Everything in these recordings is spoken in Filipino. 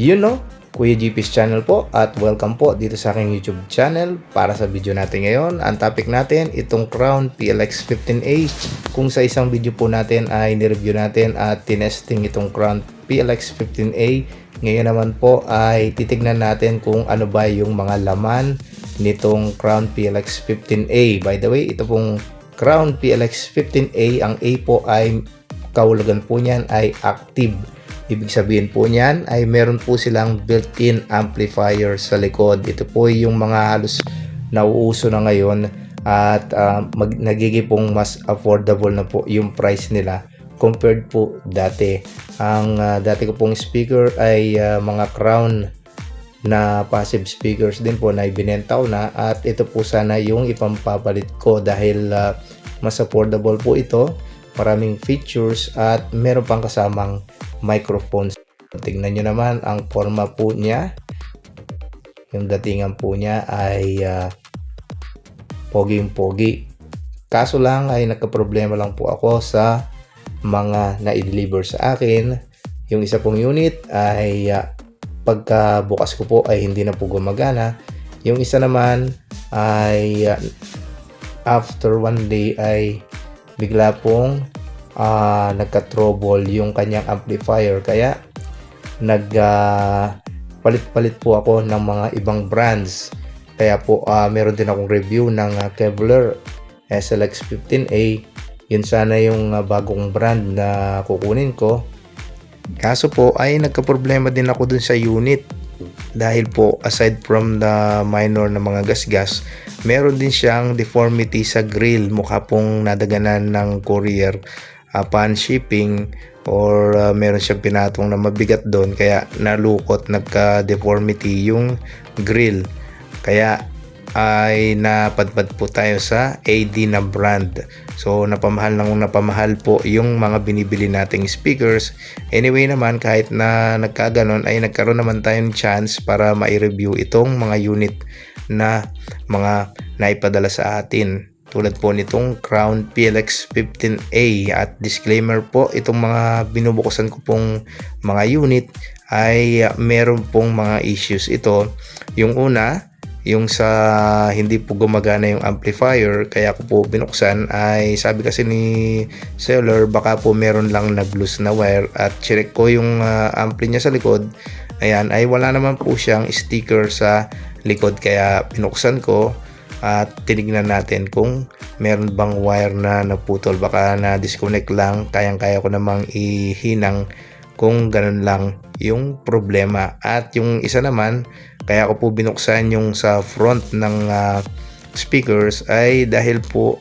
Yun no, Kuya GP's channel po at welcome po dito sa aking YouTube channel. Para sa video natin ngayon, ang topic natin itong Crown PLX 15A. Kung sa isang video po natin ay nireview natin at tinesting itong Crown PLX 15A, ngayon naman po ay titignan natin kung ano ba yung mga laman nitong Crown PLX 15A. By the way, ito pong Crown PLX 15A, ang A po ay kahulugan po niyan ay active. Ibig sabihin po niyan ay meron po silang built-in amplifier sa likod. Ito po yung mga halos nauuso na ngayon at nagiging pong mas affordable na po yung price nila compared po dati. Ang dati ko pong speaker ay mga Crown na passive speakers din po na ibinenta ko na, at ito po sana yung ipampapalit ko dahil mas affordable po ito. Maraming features at meron pang kasamang microphones. Tingnan nyo naman ang forma po niya. Yung datingan po niya ay pogi. Kaso lang ay nagka-problema lang po ako sa mga na-deliver sa akin. Yung isa pong unit ay pagkabukas ko po ay hindi na po gumagana. Yung isa naman ay after one day ay bigla pong nagka-trouble yung kanyang amplifier, kaya nagpalit-palit po ako ng mga ibang brands. Kaya po meron din akong review ng Kevlar SLX 15A. Yun sana yung bagong brand na kukunin ko. Kaso po ay nagka-problema din ako dun sa unit dahil po aside from the minor na mga gasgas, meron din siyang deformity sa grill. Mukha pong nadaganan ng courier upon shipping, or meron siyang pinatong na mabigat doon kaya nalukot, nagka-deformity yung grill. Kaya ay napadpad po tayo sa AD na brand. So napamahal po yung mga binibili nating speakers. Anyway naman, kahit na nagkaganon ay nagkaroon naman tayong chance para ma-review itong mga unit na mga naipadala sa atin. Tulad po nitong Crown PLX 15A. At disclaimer po, itong mga binubuksan ko pong mga unit ay meron pong mga issues ito. Yung una, yung sa hindi po gumagana yung amplifier, kaya ko po binuksan ay sabi kasi ni seller baka po meron lang nag-loose na wire, at check ko yung ampli niya sa likod. Ayan, ay wala naman po siyang sticker sa likod, kaya binuksan ko at tinignan natin kung meron bang wire na naputol. Baka na disconnect lang, kayang-kaya ko namang ihinang kung ganun lang yung problema. At yung isa naman, kaya ko po binuksan yung sa front ng speakers ay dahil po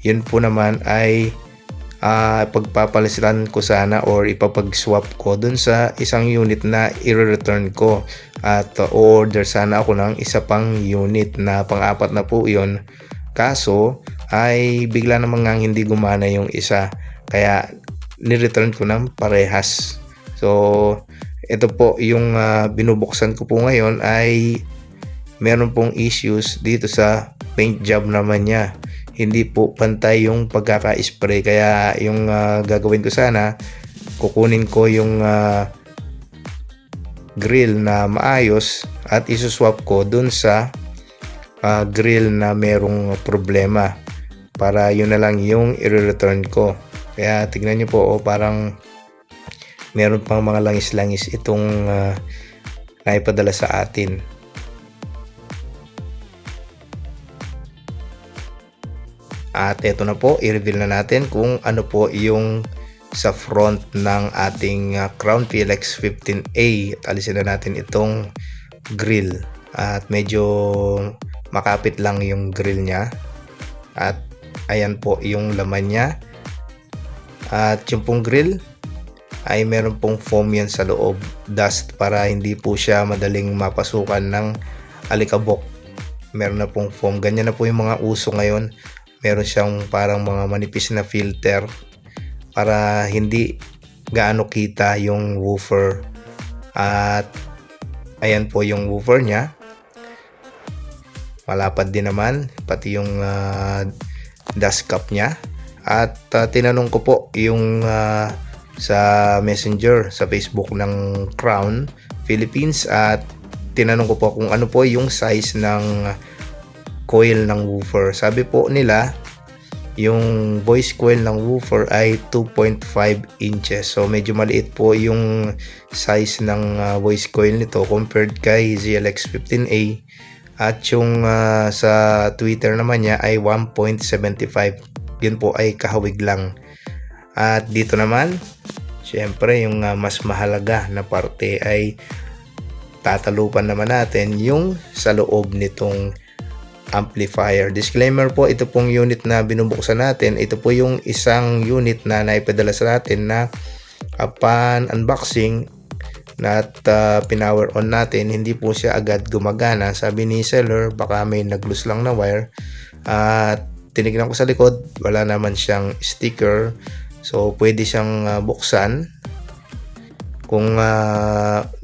yun po naman ay pagpapalisilan ko sana or ipapag-swap ko dun sa isang unit na i-return ko, at order sana ako ng isa pang unit na pang-apat na po yun. Kaso ay bigla namang hindi gumana yung isa, kaya ni-return ko ng parehas. So ito po yung binubuksan ko po ngayon ay meron pong issues dito sa paint job naman niya. Hindi po pantay yung pagkaka-spray, kaya yung gagawin ko sana, kukunin ko yung grill na maayos at isuswap ko dun sa grill na merong problema, para yun na lang yung i-return ko. Kaya tignan nyo po, parang meron pang mga langis-langis itong naipadala sa atin. At eto na po, i-reveal na natin kung ano po yung sa front ng ating Crown PLX 15A. At alisin na natin itong grill. At medyo makapit lang yung grill niya. At ayan po yung laman niya. At yung pong grill ay meron pong foam yan sa loob, dust, para hindi po siya madaling mapasukan ng alikabok. Meron na pong foam, ganyan na po yung mga uso ngayon. Meron siyang parang mga manipis na filter para hindi gaano kita yung woofer. At ayan po yung woofer niya, malapad din naman, pati yung dust cap niya. At tinanong ko po yung sa Messenger sa Facebook ng Crown Philippines at tinanong ko po kung ano po yung size ng coil ng woofer. Sabi po nila yung voice coil ng woofer ay 2.5 inches. So medyo maliit po yung size ng voice coil nito compared kay ZLX15A. At yung sa Twitter naman niya ay 1.75. Yun po ay kahawig lang. At dito naman, syempre yung mas mahalaga na parte ay tatalupan naman natin yung sa loob nitong amplifier. Disclaimer po, ito pong unit na binubuksan natin, ito po yung isang unit na naipadala sa natin na upon unboxing at pinower on natin, hindi po siya agad gumagana. Sabi ni seller, baka may nag-loose lang na wire. At tinignan ko sa likod, wala naman siyang sticker. So pwede siyang buksan kung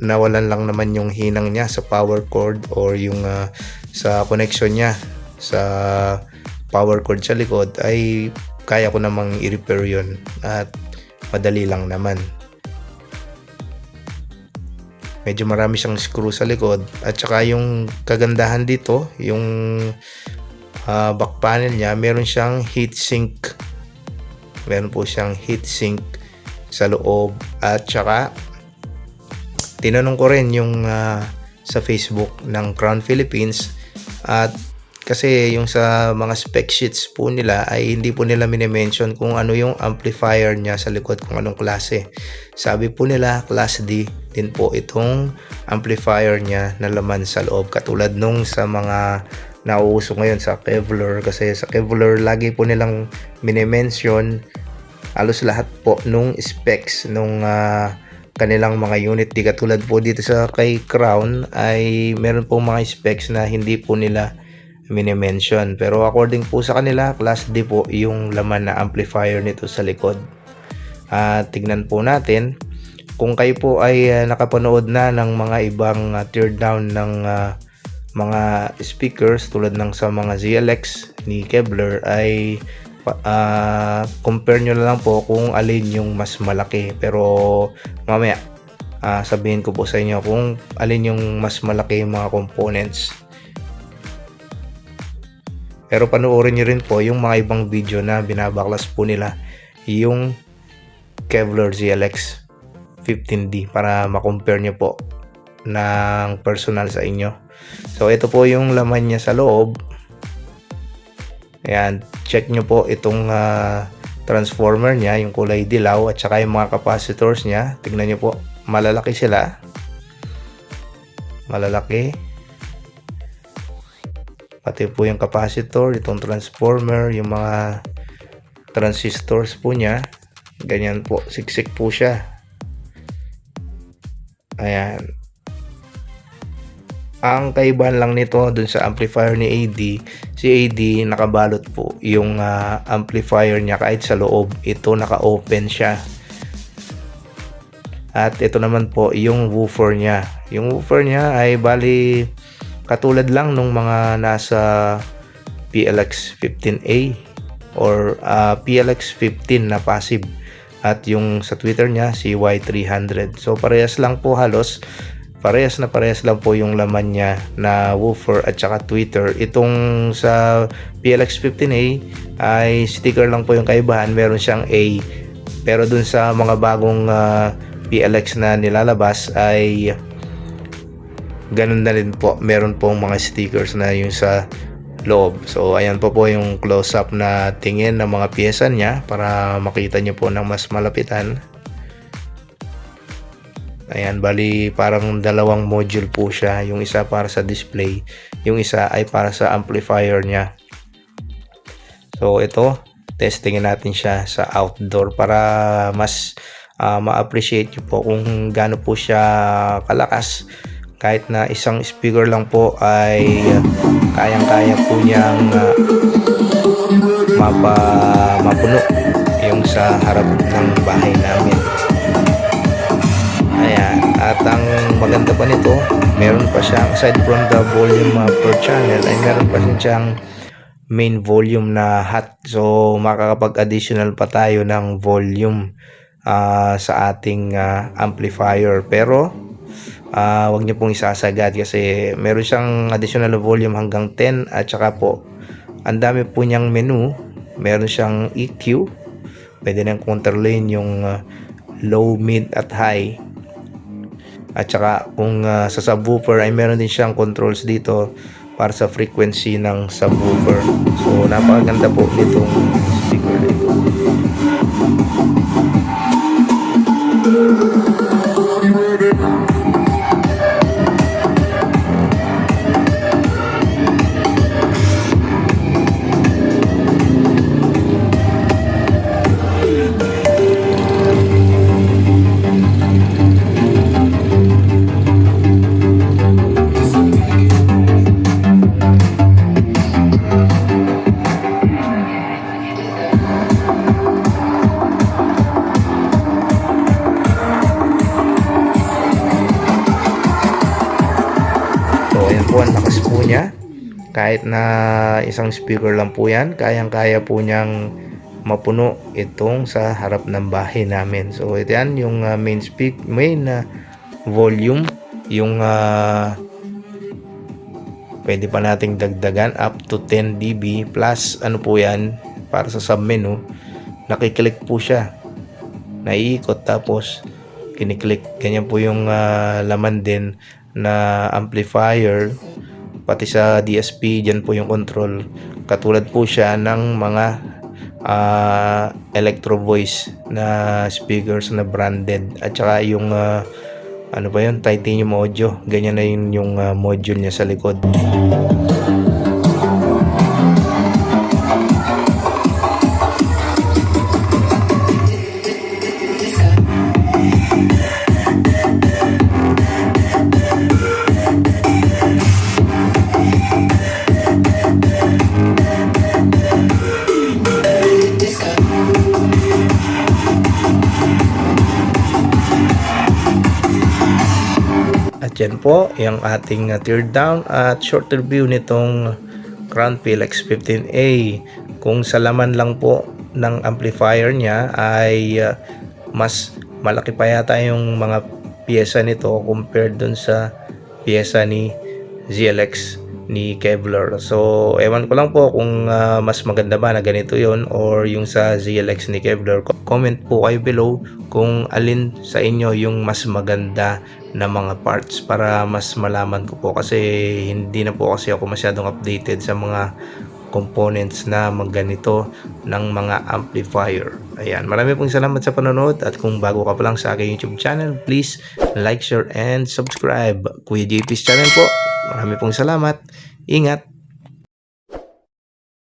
nawalan lang naman yung hinang niya sa power cord or yung sa connection niya sa power cord sa likod, ay kaya ko namang i-repair yun at madali lang naman. Medyo marami siyang screw sa likod at saka yung kagandahan dito, yung back panel niya, meron siyang heatsink. Meron po siyang heatsink sa loob at saka tinanong ko rin yung sa Facebook ng Crown Philippines, at kasi yung sa mga spec sheets po nila ay hindi po nila minimension kung ano yung amplifier niya sa likod, kung anong klase. Sabi po nila class D din po itong amplifier niya na laman sa loob, katulad nung sa mga nauuso ngayon sa Kevlar. Kasi sa Kevlar lagi po nilang minimension halos lahat po nung specs nung kanilang mga unit. Di katulad po dito sa kay Crown ay meron po mga specs na hindi po nila mini-mention, pero according po sa kanila class D po yung laman na amplifier nito sa likod. Tignan po natin kung kayo po ay nakapanood na ng mga ibang teardown ng mga speakers tulad ng sa mga ZLX ni Kevlar, ay compare nyo na lang po kung alin yung mas malaki. Pero mamaya sabihin ko po sa inyo kung alin yung mas malaki yung mga components. Pero panoorin nyo rin po yung mga ibang video na binabaklas po nila yung Kevlar ZLX 15D para makompare nyo po ng personal sa inyo. So ito po yung laman niya sa loob. Ayan, check nyo po itong transformer niya, yung kulay dilaw, at saka yung mga capacitors niya. Tignan nyo po, malalaki sila. Malalaki. Pati po yung capacitor, itong transformer, yung mga transistors po niya. Ganyan po, siksik po siya. Ayan. Ang kaibahan lang nito dun sa amplifier ni AD, si AD nakabalot po yung amplifier niya kahit sa loob. Ito naka-open siya. At ito naman po yung woofer niya. Yung woofer niya ay bali katulad lang nung mga nasa PLX 15A or PLX 15 na passive. At yung sa Twitter niya si Y300. So parehas lang po halos. Parehas lang po yung laman niya na woofer at saka tweeter. Itong sa PLX 15A ay sticker lang po yung kaibahan, meron siyang A. Pero dun sa mga bagong PLX na nilalabas ay ganun na rin po, meron pong mga stickers na yung sa loob. So ayan po yung close up na tingin ng mga piyesa niya para makita nyo po ng mas malapitan. Ayan, bali parang dalawang module po siya. Yung isa para sa display, yung isa ay para sa amplifier niya. So ito, testingin natin siya sa outdoor para mas ma-appreciate nyo po kung gaano po siya kalakas. Kahit na isang speaker lang po ay kayang-kaya po niyang mapuno yung sa harap ng bahay namin. Ayan, at ang maganda pa nito, meron pa siyang aside from the volume per channel ay meron pa siyang main volume na hot. So makakapag-additional pa tayo ng volume sa ating amplifier. Pero wag niyo pong isasagad kasi meron siyang additional volume hanggang 10 at saka po ang dami po niyang menu. Meron siyang EQ, pwede nang controlin yung low, mid at high. At saka kung sa subwoofer ay meron din siyang controls dito para sa frequency ng subwoofer. So napakaganda po nitong speaker na ito. Ayan po, ang lakas po niya. Kahit na isang speaker lang po yan, kayang-kaya po niyang mapuno itong sa harap ng bahay namin. So ito yan, yung main volume, yung pwede pa nating dagdagan up to 10 dB plus ano po yan, para sa submenu, nakiklik po siya, naiikot tapos kiniklik. Ganyan po yung laman din na amplifier, pati sa DSP dyan po yung control. Katulad po siya ng mga electro voice na speakers na branded, at saka yung ano ba yun, titanium audio, ganyan na yun yung module niya sa likod. At yan po yung ating teardown at short review nitong Crown PLX 15A. Kung sa laman lang po ng amplifier niya ay mas malaki pa yata yung mga piyesa nito compared dun sa piyesa ni ZLX ni Kevlar. So ewan ko lang po kung mas maganda ba na ganito yon or yung sa ZLX ni Kevlar. Comment po kayo below kung alin sa inyo yung mas maganda na mga parts para mas malaman ko po, kasi hindi na po kasi ako masyadong updated sa mga components na magganito ng mga amplifier. Ayan, marami pong salamat sa panonood, at kung bago ka pa lang sa aking YouTube channel, please like, share and subscribe. Kuya JP's channel po. Marami pong salamat. Ingat.